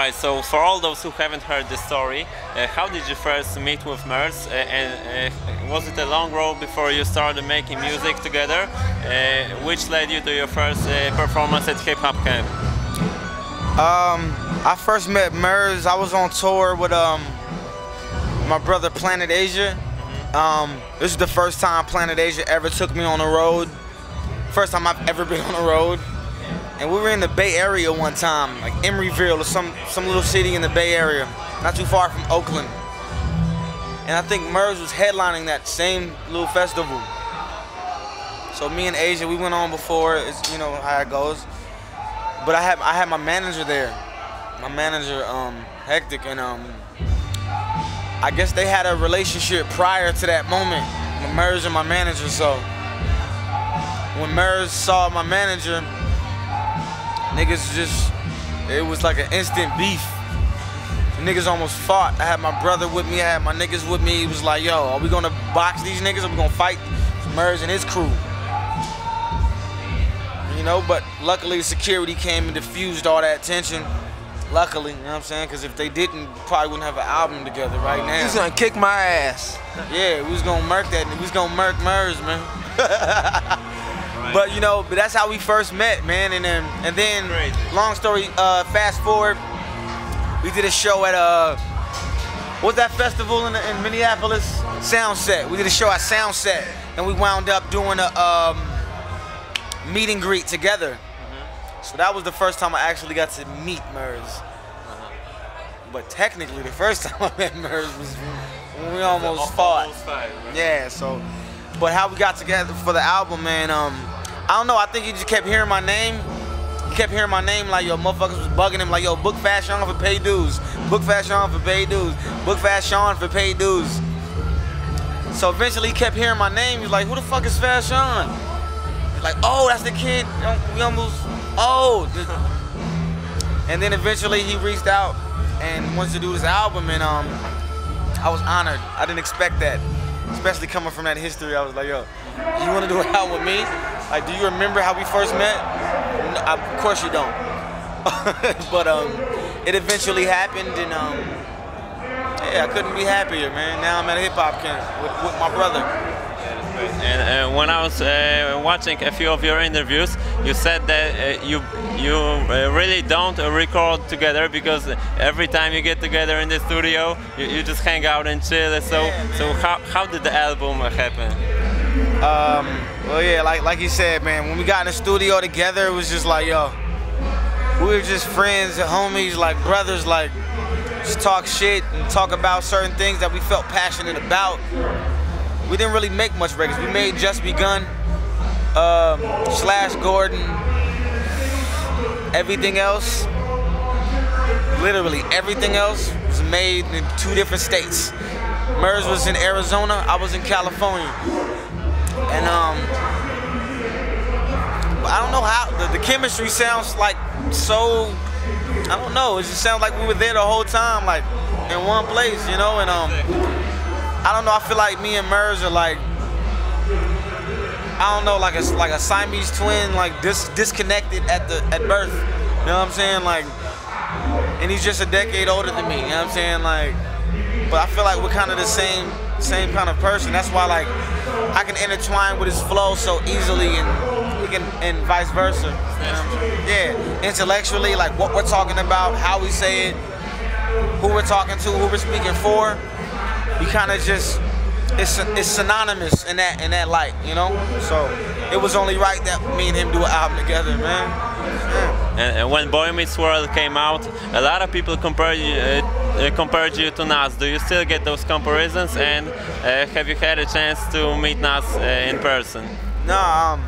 Alright, so for all those who haven't heard the story, how did you first meet with Murs, and was it a long road before you started making music together, which led you to your first performance at Hop Kemp? I first met Murs, I was on tour with my brother Planet Asia. This is the first time Planet Asia ever took me on the road. First time I've ever been on the road. And we were in the Bay Area one time, like Emeryville or some little city in the Bay Area, not too far from Oakland. And I think Murs was headlining that same little festival. So me and Asia, we went on before, it's, you know how it goes. But I had my manager there, my manager, Hectic, and I guess they had a relationship prior to that moment, Murs and my manager. So when Murs saw my manager, niggas just, it was like an instant beef. The niggas almost fought. I had my brother with me, I had my niggas with me. He was like, yo, are we gonna box these niggas? Are we gonna fight Murs and his crew? You know, but luckily security came and diffused all that tension. Luckily, you know what I'm saying? Because if they didn't, we probably wouldn't have an album together right now. He's gonna kick my ass. Yeah, we was gonna murk that, we was gonna murk Murs, man. But you know, but that's how we first met, man. And then long story, fast forward, we did a show at what's that festival in Minneapolis? Soundset. We did a show at Soundset, and we wound up doing a meet and greet together. So that was the first time I actually got to meet Murs. But technically, the first time I met Murs was when we almost fought. Yeah. So, but how we got together for the album, man. I don't know, I think he just kept hearing my name. He kept hearing my name like, yo, motherfuckers was bugging him like, yo, book Fashawn for paid dues. Book Fashawn for paid dues. Book Fashawn for paid dues. So eventually he kept hearing my name. He's like, who the fuck is Fashawn? He's like, oh, that's the kid. We almost, oh. And then eventually he reached out and wants to do this album, and I was honored. I didn't expect that. Especially coming from that history, I was like, yo, you want to do an album with me? Like, do you remember how we first met? No, of course you don't. But it eventually happened, and yeah, I couldn't be happier, man. Now I'm at a hip-hop camp with my brother. And when I was watching a few of your interviews, you said that you really don't record together because every time you get together in the studio, you just hang out and chill. So how did the album happen? Well, yeah, like you said, man, when we got in the studio together, it was just like, yo, we were just friends, homies, like brothers, like just talk shit and talk about certain things that we felt passionate about. We didn't really make much records. We made Just Begun, Slash Gordon, everything else, literally everything else was made in 2 different states. Murs was in Arizona, I was in California. And I don't know how, the chemistry sounds like so, I don't know, it just sounds like we were there the whole time, like in one place, you know, and I don't know, I feel like me and Murs are like, I don't know, like a Siamese twin, like disconnected at birth, you know what I'm saying, like, and he's just a decade older than me, you know what I'm saying, like, but I feel like we're kind of the same kind of person. That's why, like, I can intertwine with his flow so easily, and vice versa. You know? Yeah, intellectually, like what we're talking about, how we say it, who we're talking to, who we're speaking for. We kind of just, it's synonymous in that light, you know. So it was only right that me and him do an album together, man. Yeah. And when Boy Meets World came out, a lot of people compared you to Nas. Do you still get those comparisons? And have you had a chance to meet Nas in person? No,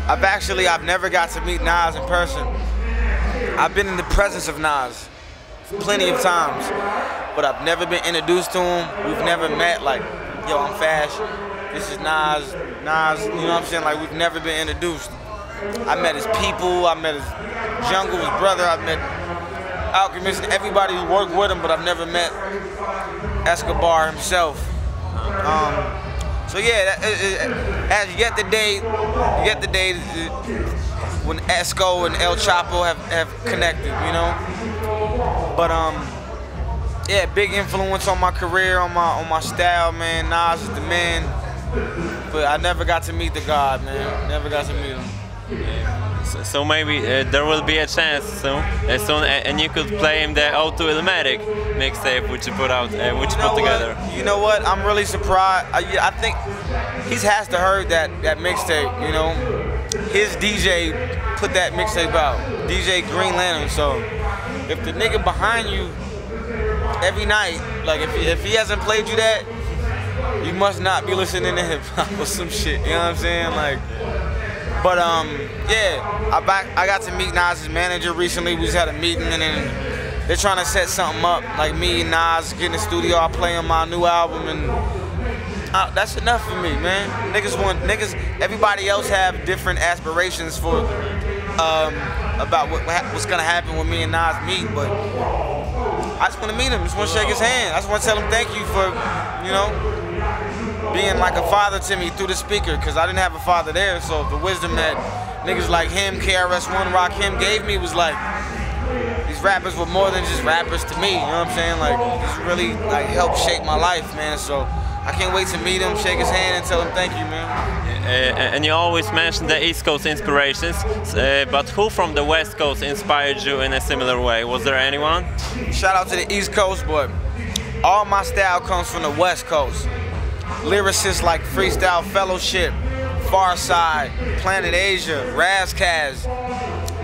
I've never got to meet Nas in person. I've been in the presence of Nas plenty of times, but I've never been introduced to him. We've never met, like, yo, I'm Fash, this is Nas, you know what I'm saying? Like, we've never been introduced. I met his people, I met his jungle, his brother, I met Alchemist, everybody who worked with him, but I've never met Escobar himself. So yeah, as yet the day when Esco and El Chapo have connected, you know. But yeah, big influence on my career, on my style, man. Nas is the man. But I never got to meet the God, man. Never got to meet him. So maybe there will be a chance soon, and you could play him the O2 Illmatic mixtape, which you put out, which you put together. You know what? I'm really surprised. I think he has to heard that mixtape. You know, his DJ put that mixtape out, DJ Green Lantern. So if the nigga behind you every night, like if he hasn't played you that, you must not be listening to hip hop or some shit. You know what I'm saying? Like. But yeah, I got to meet Nas's manager recently. We just had a meeting, and then they're trying to set something up. Like me and Nas get in the studio, I play on my new album, and that's enough for me, man. Niggas. Everybody else have different aspirations for about what's gonna happen when me and Nas meet. But I just want to meet him. Just want to shake his hand. I just want to tell him thank you for, you know, being like a father to me through the speaker, because I didn't have a father there. So the wisdom that niggas like him, KRS-One, Rakim gave me was like, these rappers were more than just rappers to me, you know what I'm saying? Like, this really like helped shape my life, man. So I can't wait to meet him, shake his hand, and tell him thank you, man. And you always mention the East Coast inspirations, but who from the West Coast inspired you in a similar way? Was there anyone? Shout out to the East Coast, but all my style comes from the West Coast. Lyricists like Freestyle Fellowship, Farside, Planet Asia, Razkaz,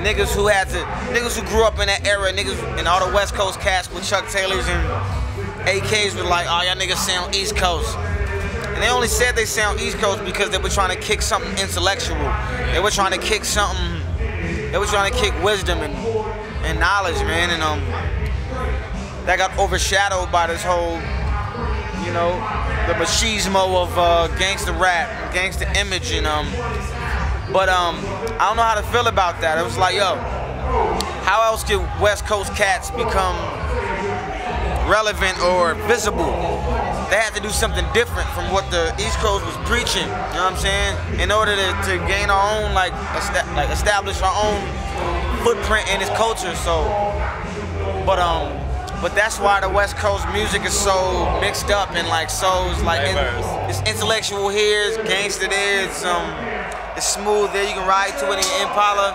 niggas who grew up in that era, niggas and all the West Coast cats with Chuck Taylors and AKs were like, oh, y'all niggas sound East Coast. And they only said they sound East Coast because they were trying to kick something intellectual. They were trying to kick something, they were trying to kick wisdom and knowledge, man. And that got overshadowed by this whole, you know, the machismo of gangster rap, gangster image, and but I don't know how to feel about that. It was like, yo, how else can West Coast cats become relevant or visible? They had to do something different from what the East Coast was preaching, you know what I'm saying? In order to gain our own, like establish our own footprint in this culture. So, but that's why the West Coast music is so mixed up and like so it's like it's intellectual here, it's gangster there, it's smooth there. You can ride to it in your Impala.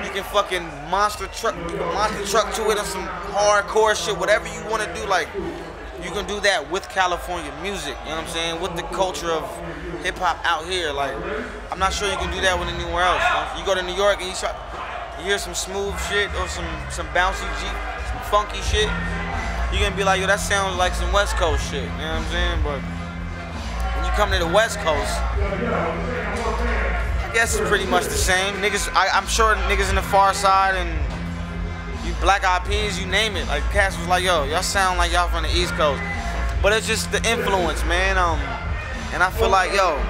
You can fucking monster truck to it on some hardcore shit. Whatever you want to do, like you can do that with California music. You know what I'm saying? With the culture of hip hop out here. Like I'm not sure you can do that with anywhere else. You go to New York and you hear some smooth shit or some bouncy Jeep. Funky shit, you're gonna be like, yo, that sounds like some West Coast shit, you know what I'm saying? But when you come to the West Coast, I guess it's pretty much the same. Niggas, I'm sure niggas in the Far Side and you Black Eyed Peas, you name it. Like Cass was like, yo, y'all sound like y'all from the East Coast. But it's just the influence, man. And I feel like, yo,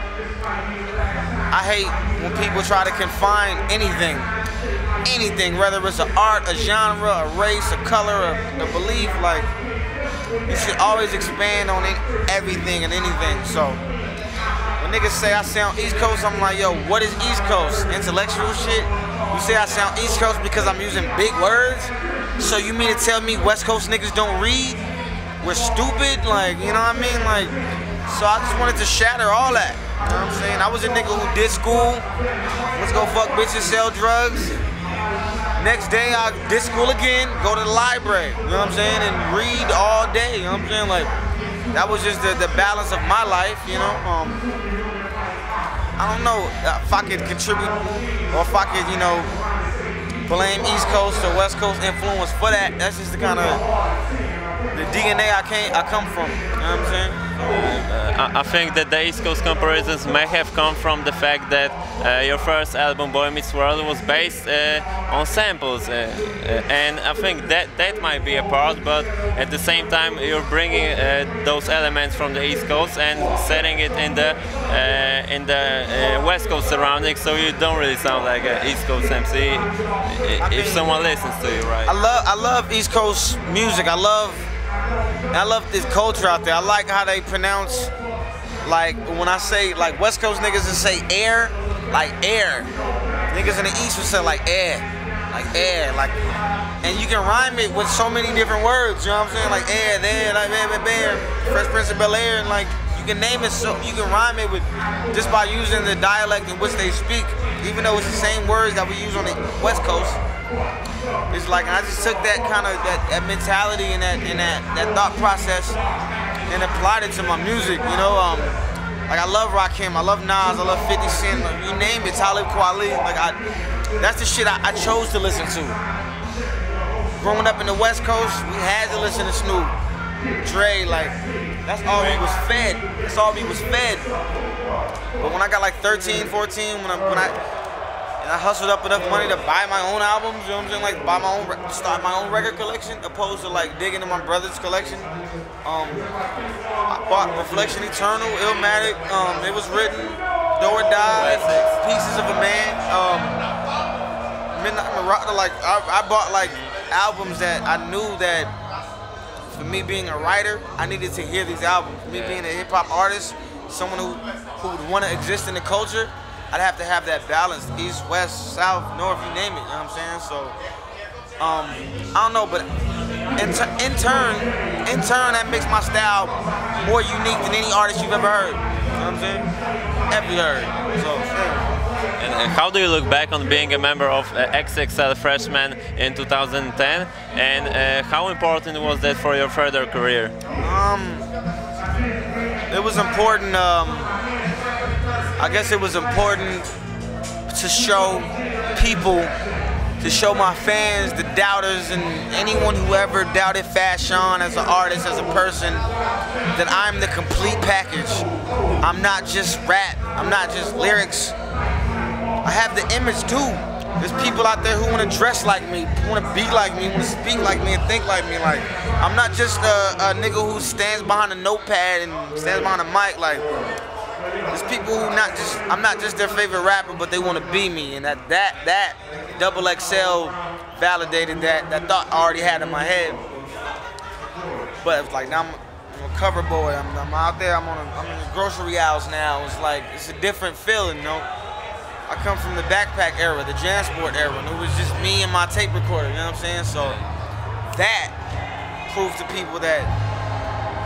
I hate when people try to confine anything, whether it's an art, a genre, a race, a color, a belief. Like, you should always expand on everything and anything. So when niggas say I sound East Coast, I'm like, yo, what is East Coast? Intellectual shit? You say I sound East Coast because I'm using big words? So you mean to tell me West Coast niggas don't read? We're stupid? Like, you know what I mean? Like, so I just wanted to shatter all that. You know what I'm saying? I was a nigga who did school. Let's go fuck bitches, sell drugs. Next day, I did school again, go to the library, you know what I'm saying, and read all day, you know what I'm saying, like, that was just the balance of my life, you know. I don't know if I could contribute, or if I could, you know, blame East Coast or West Coast influence for that. That's just the kind of, the DNA I come from, you know what I'm saying. I think that the East Coast comparisons may have come from the fact that your first album, Boy Meets World, was based on samples, and I think that might be a part. But at the same time, you're bringing those elements from the East Coast and setting it in the West Coast surroundings, so you don't really sound like an East Coast MC if someone listens to you, right? I love East Coast music. I love this culture out there. I like how they pronounce, like, when I say, like, West Coast niggas will say air, like air. Niggas in the East will say, like, air. Like, air. Like, and you can rhyme it with so many different words, you know what I'm saying? Like air, there, like bear, Fresh Prince of Bel-Air, and like you can name it, so you can rhyme it with just by using the dialect in which they speak, even though it's the same words that we use on the West Coast. It's like I just took that kind of that mentality and that thought process and applied it to my music, you know. Like I love Hop Kemp, I love Nas, I love 50 Cent, like, you name it, Talib Kweli. Like that's the shit I chose to listen to. Growing up in the West Coast, we had to listen to Snoop, Dre, like that's all we was fed. That's all we was fed. But when I got like 13, 14, when I hustled up enough money to buy my own albums, you know what I'm saying? Like buy my own, start my own record collection, opposed to like digging in my brother's collection. I bought Reflection Eternal, Illmatic, It Was Written, Do or Die, Pieces of a Man, Midnight Marauder. Like I bought like albums that I knew that for me being a writer, I needed to hear these albums. Me being a hip hop artist, someone who would want to exist in the culture, I'd have to have that balance, east, west, south, north, you name it, you know what I'm saying? So, I don't know, but in turn, that makes my style more unique than any artist you've ever heard, you know what I'm saying? Ever heard, so, yeah. And how do you look back on being a member of XXL Freshman in 2010, and how important was that for your further career? It was important, I guess it was important to show people, to show my fans, the doubters, and anyone who ever doubted Fashawn as an artist, as a person, that I'm the complete package. I'm not just rap, I'm not just lyrics. I have the image too. There's people out there who want to dress like me, who want to be like me, want to speak like me, and think like me. Like, I'm not just a nigga who stands behind a notepad and stands behind a mic. Like, there's people who I'm not just their favorite rapper, but they want to be me, and that double XL validated that thought I already had in my head. But it's like now I'm a cover boy. I'm out there. I'm in the grocery aisles now. It's like it's a different feeling, you know. I come from the backpack era, the Jansport era, and it was just me and my tape recorder. You know what I'm saying? So that proved to people that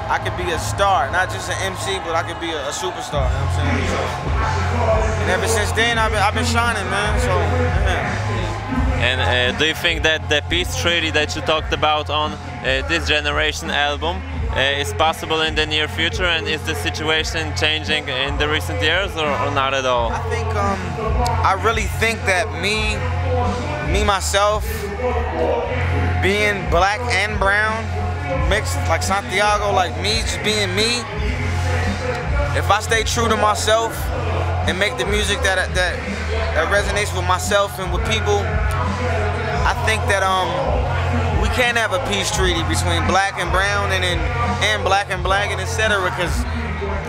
I could be a star, not just an MC, but I could be a superstar, you know what I'm saying? So, and ever since then, I've been shining, man, so, yeah. And do you think that the peace treaty that you talked about on this generation album is possible in the near future, and is the situation changing in the recent years, or not at all? I think, I really think that me myself, being black and brown, mixed like Santiago, like me just being me, if I stay true to myself and make the music that resonates with myself and with people, I think that we can have a peace treaty between black and brown and black and black and etc. because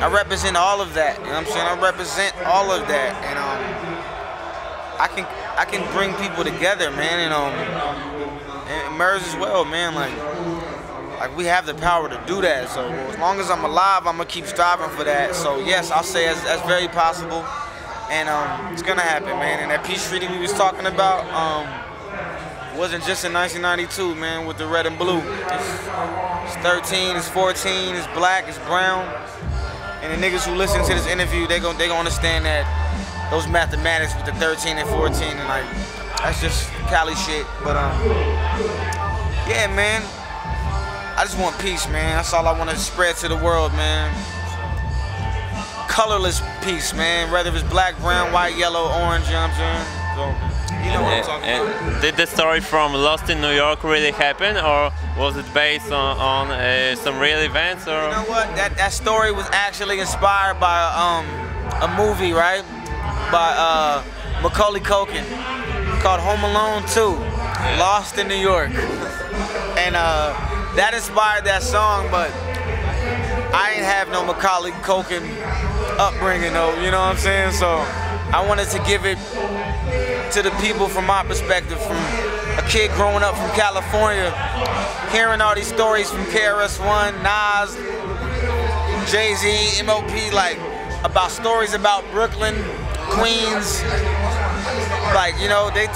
I represent all of that, you know what I'm saying? I represent all of that, and I can bring people together, man, and Murs as well, man, like we have the power to do that. So as long as I'm alive, I'm gonna keep striving for that. So yes, I'll say that's very possible, and it's gonna happen, man. And that peace treaty we was talking about wasn't just in 1992, man, with the red and blue. It's 13, it's 14, it's black, it's brown, and the niggas who listen to this interview, they gonna understand that those mathematics with the 13 and 14, and like that's just Cali shit. But yeah, man. I just want peace, man. That's all I want to spread to the world, man. Colorless peace, man. Whether it's black, brown, white, yellow, orange, you know what I'm saying? So, you know what I'm talking about. Did the story from Lost in New York really happen, or was it based on some real events? Or? You know what? That story was actually inspired by a movie, right? By Macaulay Culkin, called Home Alone 2, Lost in New York. And that inspired that song, but I ain't have no Macaulay Culkin upbringing though, you know what I'm saying? So I wanted to give it to the people from my perspective, from a kid growing up from California, hearing all these stories from KRS-One, Nas, Jay-Z, MOP, like about stories about Brooklyn, Queens. Like, you know, they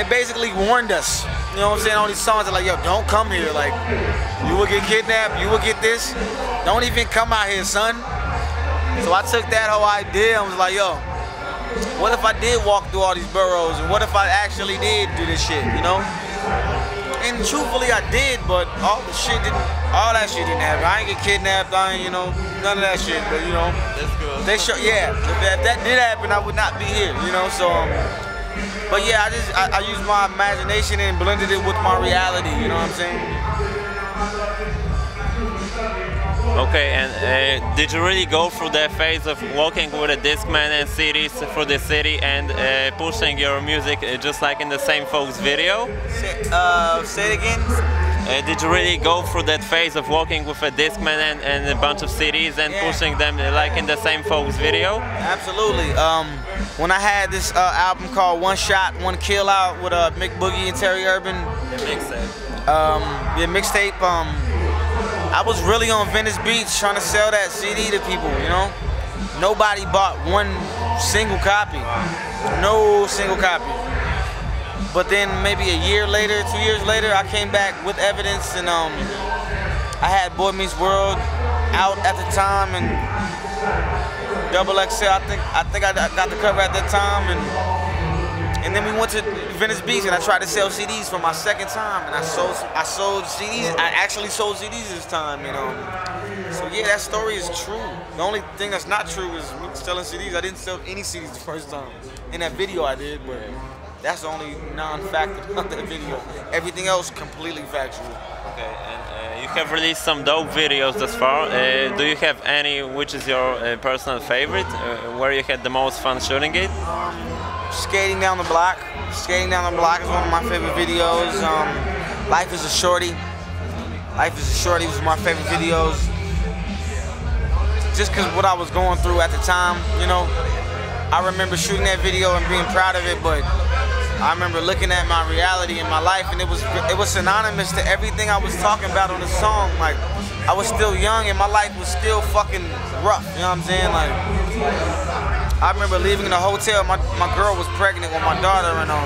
basically warned us. You know what I'm saying? All these songs are like, yo, don't come here. Like, you will get kidnapped, you will get this. Don't even come out here, son. So I took that whole idea and was like, yo, what if I did walk through all these boroughs, and what if I actually did do this shit, you know? And truthfully, I did, but all that shit didn't happen. I ain't get kidnapped, I ain't, you know, none of that shit. But you know, that's good. They show, yeah. If that did happen, I would not be here, you know. So, but yeah, I used my imagination and blended it with my reality. You know what I'm saying? Okay, and did you really go through that phase of walking with a Discman and CDs through the city and pushing your music just like in the same folks video? Say it again? Did you really go through that phase of walking with a Discman and a bunch of CDs and pushing them like in the same folks video? Absolutely. When I had this album called One Shot, One Kill out with Mick Boogie and Terry Urban. Mixtape. I was really on Venice Beach trying to sell that CD to people, you know? Nobody bought one single copy. No single copy. But then maybe a year later, 2 years later, I came back with evidence, and I had Boy Meets World out at the time, and XXL, I think I got the cover at that time, and then we went to Venice Beach, and I tried to sell CDs for my second time, and I sold CDs. I actually sold CDs this time, you know. So yeah, that story is true. The only thing that's not true is me selling CDs. I didn't sell any CDs the first time. In that video I did, but that's the only non-factor of that video. Everything else completely factual. Okay, and you have released some dope videos thus far. Do you have any which is your personal favorite? Where you had the most fun shooting it? Skating down the block. Skating down the block is one of my favorite videos. Life is a Shorty. Life is a Shorty was my favorite videos. Just because what I was going through at the time, you know. I remember shooting that video and being proud of it, but I remember looking at my reality in my life, and it was synonymous to everything I was talking about on the song. Like, I was still young and my life was still fucking rough, you know what I'm saying? Like, I remember leaving the hotel, my girl was pregnant with my daughter, and I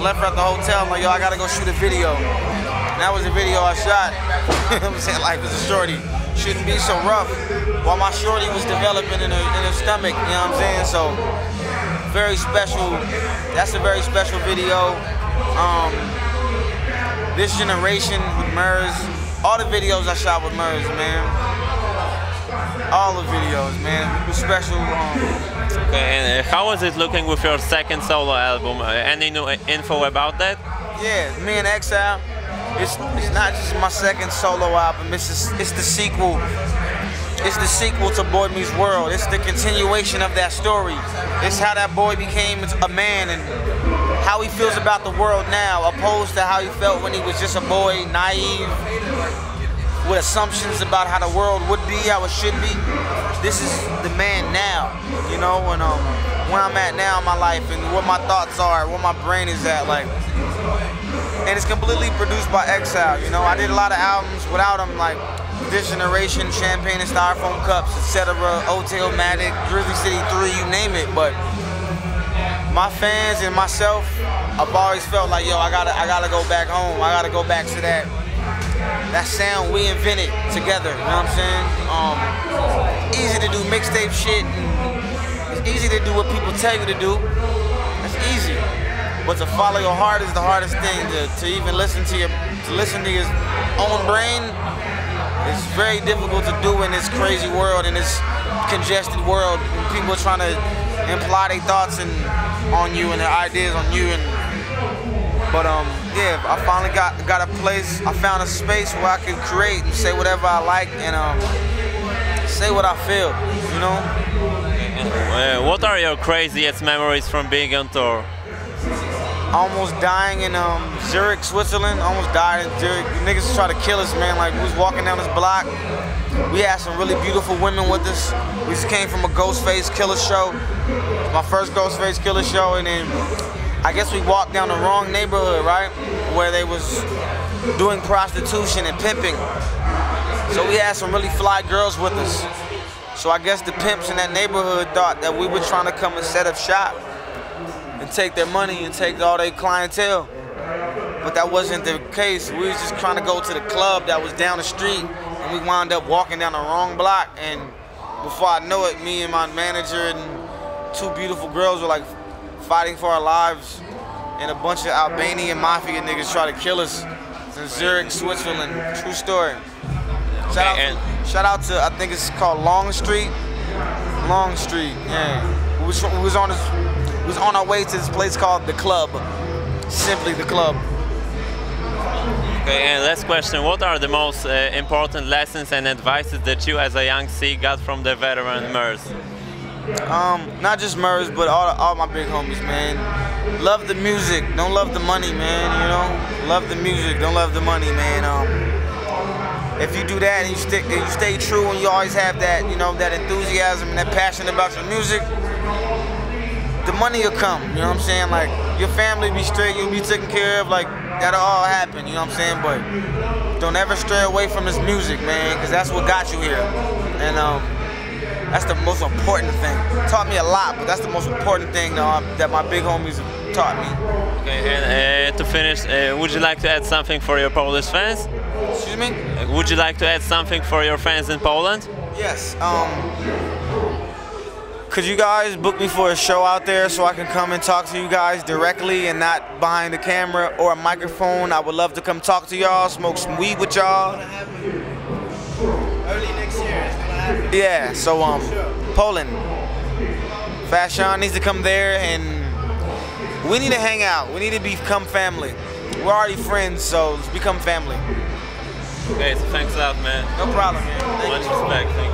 left her at the hotel. I'm like, yo, I gotta go shoot a video. And that was the video I shot. You know what I'm saying? Life is a Shorty. Shouldn't be so rough. While my shorty was developing in her stomach, you know what I'm saying? So, very special. That's a very special video. This Generation with Murs. All the videos I shot with Murs, man. All the videos, man. It was special. Okay, and how was it looking with your second solo album? Any new info about that? Yeah, me and Exile. It's not just my second solo album. It's the sequel. It's the sequel to Boy Meets World. It's the continuation of that story. It's how that boy became a man and how he feels about the world now, opposed to how he felt when he was just a boy, naive, with assumptions about how the world would be, how it should be. This is the man now, you know, and where I'm at now in my life and what my thoughts are, where my brain is at, like. And it's completely produced by Exile, you know. I did a lot of albums without him, like This Generation, Champagne and Styrofoam Cups, etc., Hotel-Matic, Grizzly City 3, you name it. But my fans and myself, I've always felt like, yo, I gotta go back home. I gotta go back to that sound we invented together, you know what I'm saying? Easy to do mixtape shit, and it's easy to do what people tell you to do. It's easy. But to follow your heart is the hardest thing. To even listen to your own brain is very difficult to do in this crazy world, in this congested world. When people are trying to imply their thoughts on you and their ideas on you. But yeah, I finally got a place. I found a space where I can create and say whatever I like and say what I feel. You know. What are your craziest memories from being on tour? Almost dying in Zurich, Switzerland. Almost died in Zurich. Niggas tried to kill us, man. Like, we was walking down this block. We had some really beautiful women with us. We just came from a Ghostface Killer show. My first Ghostface Killer show, and then I guess we walked down the wrong neighborhood, right? Where they was doing prostitution and pimping. So we had some really fly girls with us. So I guess the pimps in that neighborhood thought that we were trying to come and set up shop and take their money and take all their clientele. but that wasn't the case. We was just trying to go to the club that was down the street, and we wound up walking down the wrong block. And before I know it, me and my manager and two beautiful girls were like fighting for our lives, and a bunch of Albanian mafia niggas tried to kill us in Zurich, Switzerland. True story. Shout out to, I think it's called Long Street. Long Street, yeah. We was on our way to this place called The Club. Simply The Club. Okay, and last question. What are the most important lessons and advices that you as a young C got from the veteran Murs? Not just Murs, but all my big homies, man. Love the music, don't love the money, man, you know? Love the music, don't love the money, man. If you do that and you stay true and you always have that, you know, that enthusiasm and that passion about your music, the money will come, you know what I'm saying? Like, your family be straight, you'll be taken care of, like, that'll all happen, you know what I'm saying? But don't ever stray away from this music, man, because that's what got you here. And that's the most important thing. Taught me a lot, but that's the most important thing that my big homies taught me. Okay, and to finish, would you like to add something for your Polish fans? Excuse me? Would you like to add something for your fans in Poland? Yes. Could you guys book me for a show out there so I can come and talk to you guys directly and not behind the camera or a microphone? I would love to come talk to y'all, smoke some weed with y'all. Early next year. Yeah, so Poland. Fashawn needs to come there and we need to hang out. We need to become family. We're already friends, so let's become family. Okay, so thanks a lot, man. No problem, man. Much respect. Thank you.